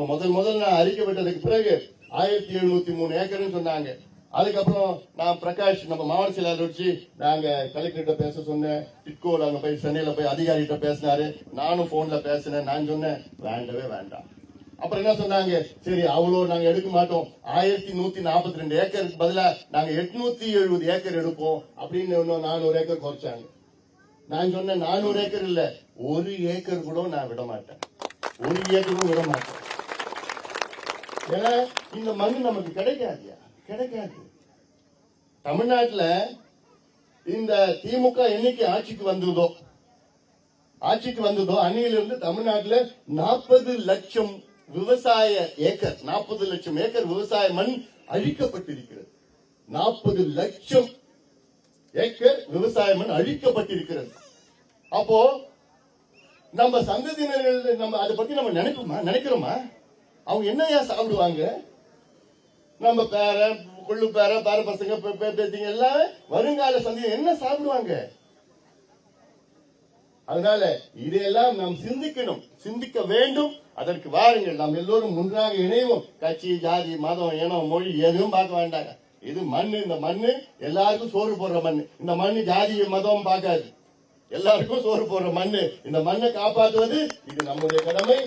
இப்ப முதல் நான் அறிக்கை விட்டதுக்கு பிறகு 1703 ஏக்கர்னு சொன்னாங்க. அதுக்கப்புறம் நான் பிரகாஷ் நம்ம மாவட்ட செயலாளர் வச்சு நாங்க கலெக்டர்கிட்ட பேச சொன்னேன். டிட்கோல அங்க போய் சென்னையில போய் அதிகாரிகிட்ட பேசினாரு. நானும் போன்ல பேசினேன். நான் சொன்னேன் வேண்டவே வேண்டாம். அப்புறம் என்ன சொன்னாங்க, சரி அவ்வளவு நாங்க எடுக்க மாட்டோம், 1142 ஏக்கருக்கு பதிலா நாங்க 870 ஏக்கர் எடுப்போம் அப்படின்னு 400 ஏக்கர் குறைச்சாங்க. நான் சொன்னேன் 400 ஏக்கர் இல்ல, 1 ஏக்கர் கூட நான் விட மாட்டேன், 1 ஏக்கரும் விட மாட்டேன். ஏன்னா இந்த மண் நமக்கு கிடைக்காது. தமிழ்நாட்டுல இந்த திமுக என்னைக்கு ஆட்சிக்கு வந்ததோ அன்னையிலிருந்து தமிழ்நாட்டுல 40 லட்சம் விவசாய ஏக்கர் 40 லட்சம் ஏக்கர் விவசாய மண் அழிக்கப்பட்டிருக்கிறது. 40 லட்சம் ஏக்கர் விவசாய மண் அழிக்கப்பட்டிருக்கிறது. அப்போ நம்ம சந்ததியினர்கள் நம்ம அதை பத்தி நம்ம நினைக்கிறோமா? அவங்க என்னையா சாப்பிடுவாங்க? நம்ம கொள்ளு பேர பசங்க பேத்திங்க எல்லாம் வருங்கால சந்ததி என்ன சாப்பிடுவாங்க? அதனால இதையெல்லாம் நாம் சிந்திக்க வேண்டும். அதற்கு வாருங்கள், நாம் எல்லோரும் ஒன்றாக இணைவோம். கட்சி, ஜாதி, மதம், இனம், மொழி எதுவும் பார்க்க வேண்டாங்க. இது மண்ணு. இந்த மண்ணு எல்லாருக்கும் சோறு போடுற மண்ணு. இந்த மண்ணு ஜாதி மதம் பார்க்காது, எல்லாருக்கும் சோறு போடுற மண்ணு. இந்த மண்ணை காப்பாற்றுவது இது நம்முடைய கடமை.